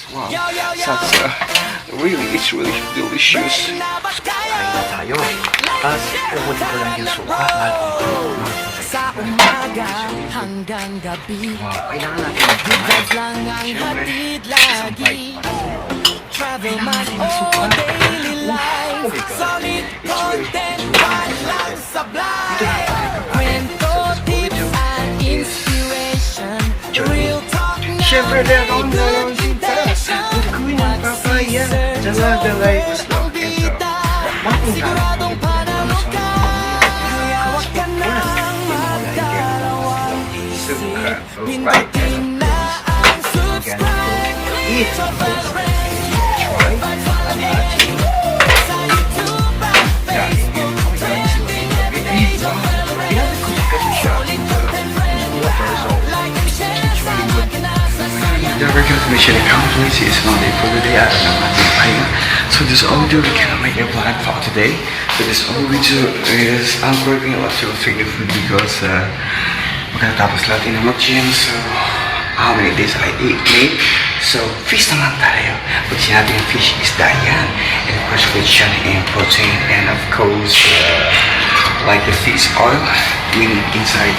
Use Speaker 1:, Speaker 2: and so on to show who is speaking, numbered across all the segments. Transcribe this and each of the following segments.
Speaker 1: Wow, that's it's really delicious.
Speaker 2: Kain na tayo. At ulit ko lang yung suka.
Speaker 3: Sa umaga hanggang gabi,
Speaker 2: Wow, kailangan natin mag-try.
Speaker 3: vibes lang ang hatid lagi. Travel man o daily life, solid content, walang sablay. Kwento, tips, and inspiration, real talk na
Speaker 1: Siyempre, meron na lang si
Speaker 3: intention.
Speaker 1: Bukoy ng papaya, dala-dalay gusto. Ito,
Speaker 3: Siguradong panalo ka, kaya wag ka nang magdalawang isip. Pindutin na ang subscribe, click sa bell ring. Vibes walang end. Sa YouTube at Facebook, trending every day. Sa bell ring. Solid content friend. Like and share sa akin na subscribe.
Speaker 1: the regular commission accountants is Monday for the day. I don't know what to pay. So this all we do, we cannot make a plan for today. So this all we do is I'm working a lot to figure food because magkatapos natin na mag-gym. So how many days I eat meat? So fish naman tayo. Pag sinabi ng fish is yan. And of course fish and protein and of course like the fish oil. We need inside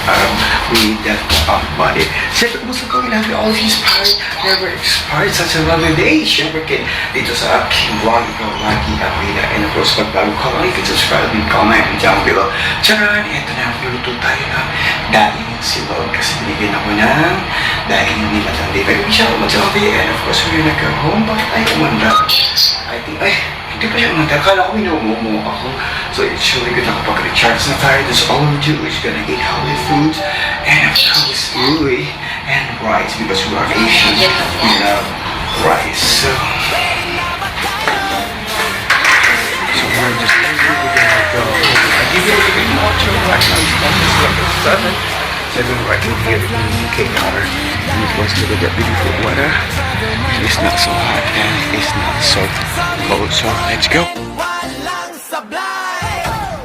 Speaker 1: we need that for our body. Siyempre, kumusta ko natin all inspired, never expired, such a lovely day. Siyempre, dito sa aking vlog, ikaw lagi Avila. And of course, pag bago ka lang, you can subscribe and comment down below. Tsaran, eto na, piluto tayo ng daing silog. Kasi binigyan ako ng daing nila tandi. Pero hindi siya umatsabi. And of course, we're gonna go home. Bakit ay umanda? I think, hindi pa siya umanda. Akala ko minumumo ako. So it's really good na kapag recharge na tayo. That's all we do is gonna eat healthy food. And of course, really, and rice. Because we are Asian, we love rice. So we're just gonna go. I give you a little bit more to right now. It's almost like 7 right in here in the cake counter. And of course, look at that beautiful weather. It's not so hot and it's not so cold. So let's go.
Speaker 3: Walang sablay.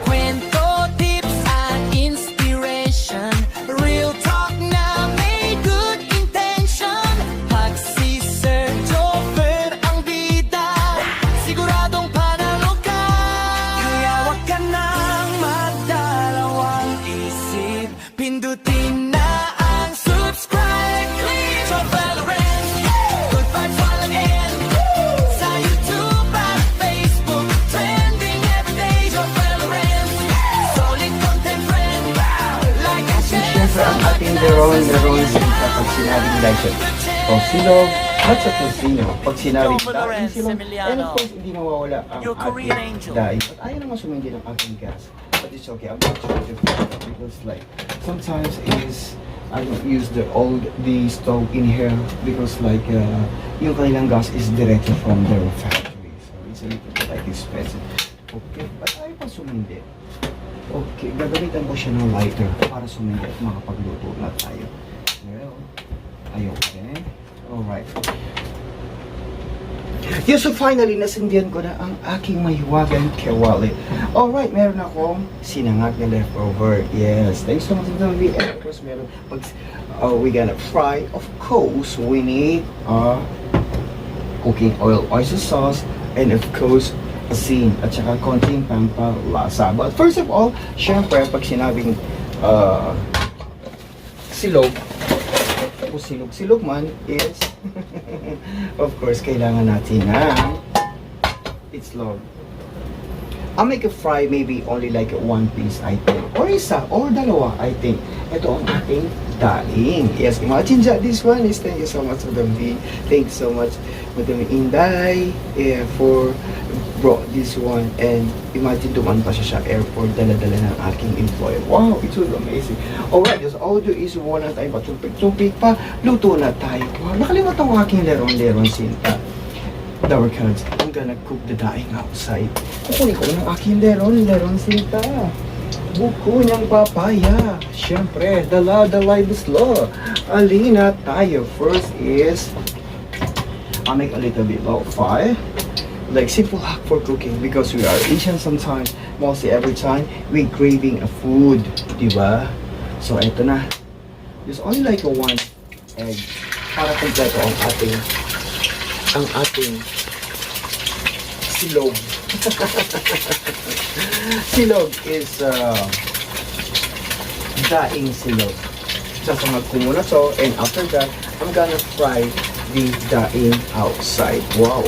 Speaker 3: Kwento, tips, and inspiration, real talk na may good intention. Pag si Sir Jover ang bida, siguradong panalo ka. Kaya wag ka nang magdalawang isip. Pindutin na ang subscribe, click sa bell ring. Good vibes walang end. Sa YouTube at Facebook, trending every day. Sa bell ring. Solid content friend. Like and share
Speaker 4: Siyempre, ang ating Leron sinta pag sinabing license. O silog, at sa tusino. Pag sinabing daing silog, and of course, hindi nawawala ang ating daing. At ayaw naman sumindi ng ating gas. But it's okay, I'm not trying to because like, sometimes I don't use the stove in here because like, yung kanilang gas is directly from their factory. So it's a little bit like expensive. Okay, but ayaw pa sumindi. Okay, gagamitan ko siya ng lighter para sumindi at makapagluto na tayo. Well, okay. Alright. Yeah, so finally, nasindihan ko na ang aking mahiwagang kewali. Alright, meron akong sinangag na leftover. Yes, thanks so much for the video. And of course, meron, we gonna fry. Of course, we need cooking oil, oyster sauce, and of course, asin at saka konting pampalasa. But first of all, syempre pag sinabing silog o silog man is of course kailangan natin ng itlog. I'll make a fry maybe only like one piece I think, or isa or dalawa I think. Ito ang ating daing. Yes, imagine that this one is thank you so much for the V. Thank you so much Madam Inday for brought this one, and imagine duman pa siya sa airport, dala-dala ng aking employer. Wow, it was amazing. Alright, just all do is wala tayo patumpik-tumpik pa, luto na tayo. Wow, nakalimutan ko aking leron sinta. Our cards, I'm gonna cook the daing outside. Kukunin ko ng aking leron sinta. Buko niyang papaya. Siyempre, dala-dalay buslo. Alina tayo. First is, I'll make a little bit of fire. Like simple hack for cooking because we are Asian sometimes, mostly every time we craving a food, diba? So ito na, just only like a 1 egg para kompleto ang ating ang ating silog. Silog is daing silog. Sasangag ko muna to, and after that, I'm gonna fry the daing outside. Wow.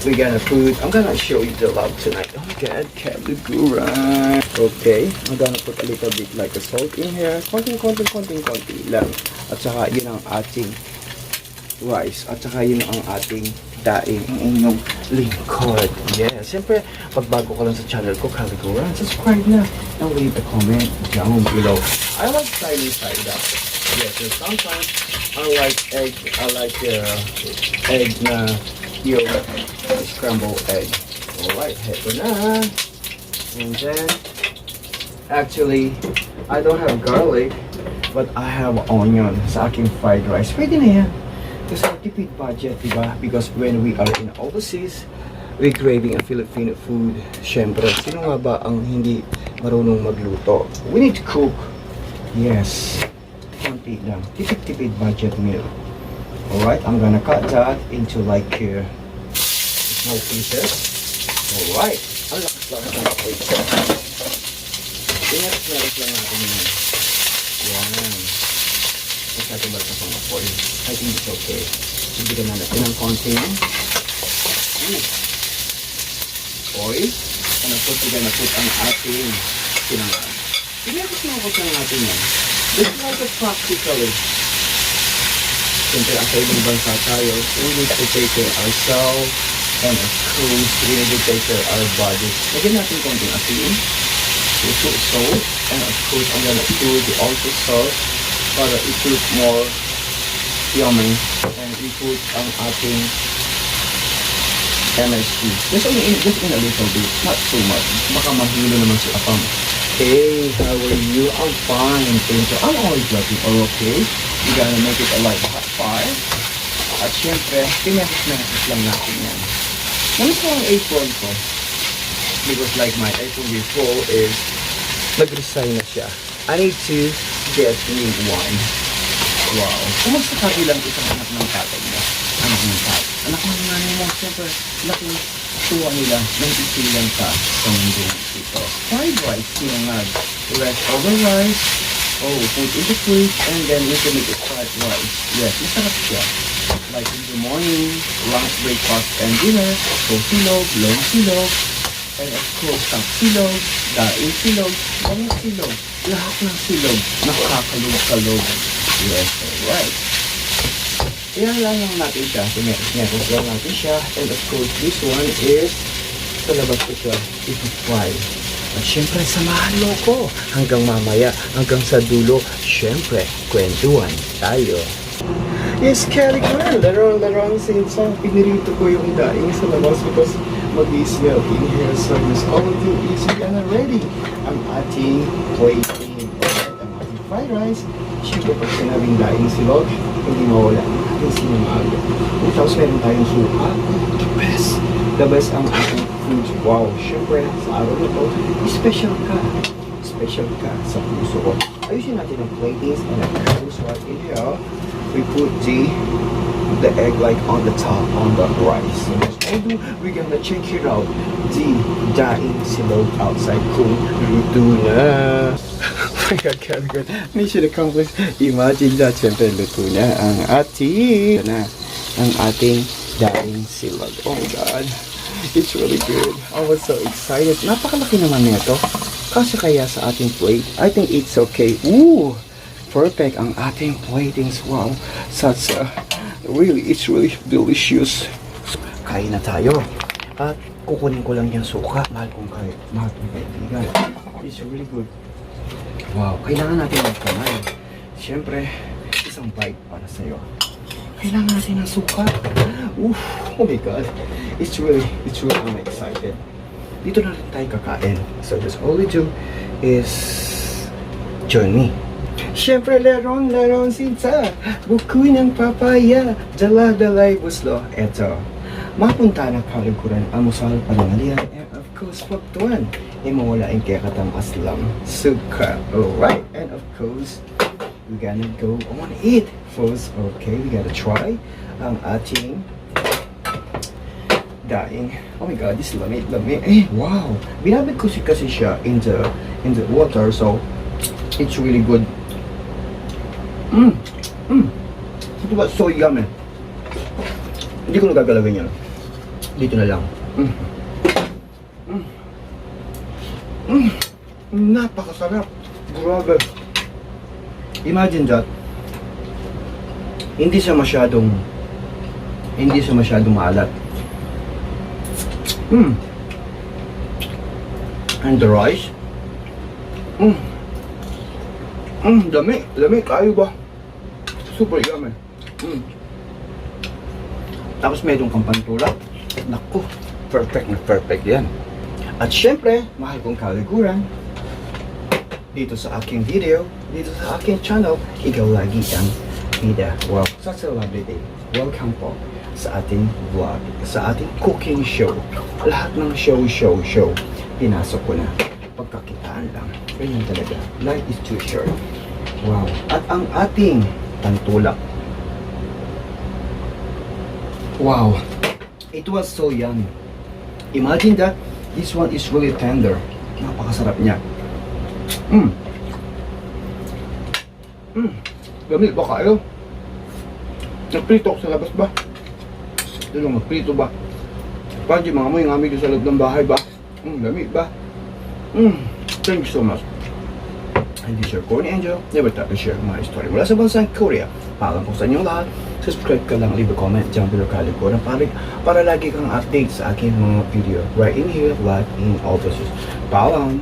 Speaker 4: I'm gonna show you the love tonight. Oh my god, Caliguran. Okay, I'm gonna put a little bit like a salt in here. Konting lang. At saka yun ang ating rice. At saka yun ang ating daing. Ang inyong lingkod. Yeah, siyempre, pag bago ka lang sa channel ko, Caliguran, subscribe na. And leave a comment down below. I like side up. Yes, so sometimes I like egg na yung scrambled egg. Alright, heto na. And then, actually, I don't have garlic, but I have onion sa aking fried rice. Pwede na yan. Kasi tipid budget, diba? Because when we are in overseas, we're craving a Filipino food. Siyempre, sino nga ba ang hindi marunong magluto? We need to cook. Yes. Konti lang. Tipid budget meal. Alright, I'm gonna cut that into like small pieces. Alright, ang lakas-lakas ng apoy ko. Pinaras lang natin yun. Yan. Masyado balkas ang apoy. I think it's okay. Bigyan na natin ng konting oil. And of course, we're gonna put ang ating sinangag. Pinaras lang natin yan. This is like a practically. Siyempre, ang sa ibang bansa tayo, we need to take care ourselves, and of course, we need to take care our body. Lagyan natin konting asin, salt, and of course, I'm gonna put also salt para i-put more yummy, and i-put ang ating MSG. Just in a little bit, not too much. Baka mahilo naman si Apam. Hey, how are you? I'm fine, thank you. I'm always looking okay. We're gonna make it a light hot fire. At syempre, pinesis lang natin yan. Namiss ko ang apron ko. Because like my apron before is nag-resign na siya. I need to get new one. Wow. Kumusta ka bilang isang anak ng tatay mo? Anak ng tatay. Anak ng nanay mo, syempre, laking tuwa nila nang isilang ka sa mundo ito. Fried rice, sinangag. Leftover rice. Oh, put in the fridge and then we can make it fried rice. Yes, masarap siya. Like in the morning, lunch, breakfast, and dinner. So silog, long silog, and of course, tap silog, daing silog, daming silog. Lahat ng silog, nakakalog-kalog. Yes, alright. Iyan lang natin siya. Sineros lang natin siya. And of course, this one is sa labas ko siya, ito-fry. At syempre, samahan mo ko hanggang mamaya, hanggang sa dulo. Syempre, kwentuhan tayo. Yes, Caliguran, larong since pinirito ko yung daing sa labas because mag-i-smell in here. So, this all do is gonna ready ang ating plating. Ang ating fried rice. Syempre, pag sinabing daing silog, hindi mawala ang ating sinamag. Tapos meron tayong suka. The best ang ating food. Wow, syempre, sa araw na to, special ka sa puso ko. Ayusin natin ang platings and of course right in here, we put the egg like on the top, on the rice. So that's all do, we're gonna check it out. The daing silog outside kung luto na. Oh my God, Caliguran. Mission accomplished. Imagine that, syempre, luto na ang ating daing silog. Oh my God. It's really good. I was so excited. Napakalaki naman nito. Kasi kaya sa ating plate, I think it's okay. Ooh! Perfect ang ating platings. Wow. It's really delicious. Kain na tayo. At kukunin ko lang yung suka. Mahal kong kaibigan. It's really good. Wow. Kailangan natin magkamay. Siyempre, isang bite para sa'yo. Kailangan natin ng suka. Oof, oh my God. It's really, I'm excited. Dito na rin tayo kakain. So just all we do is join me. Siyempre, larong sinsa. Bukoy ng papaya. Dala-dalay buslo. Eto. Mapunta ng Caliguran, almusal, panangalian, and of course, pagtuan. Mawala ang kekatang aslam. Suka. Alright. And of course, we're gonna go on eat. First, okay, we gotta try ang ating dying. Oh my god, this lami. Eh, wow. Binabit ko kasi siya in the water, so it's really good. Ito ba, so yummy. Hindi ko nagagalawin yan. Dito na lang. Napakasarap. Grabe. Imagine that. Hindi siya masyadong maalat. And the rice. Lami kayo ba? Super yummy. Tapos mayroong kang pantulak. Naku, perfect na perfect yan. At syempre, mahal kong kaliguran. Dito sa aking video, dito sa aking channel, ikaw lagi ang bida. Wow, such a lovely day. Welcome po sa ating vlog, sa ating cooking show. Lahat ng show, pinasok ko na. Pagkakitaan lang. Ganyan talaga. Life is too short. Wow. At ang ating pantulak. Wow. It was so yummy. Imagine that. This one is really tender. Napakasarap niya. Gamit ba kayo? Nagprito ako sa labas ba? Dito magprito ba? Pwede mga mo yung amig sa loob ng bahay ba? Gamit ba? Thank you so much. And this is your Corny Angel. Never stop to share my story mula sa bansang Korea. Paalam po sa inyong lahat. Subscribe ka lang, leave a comment dyan below kalikuran para lagi kang update sa aking mga video right in here, like in all places. Paalam!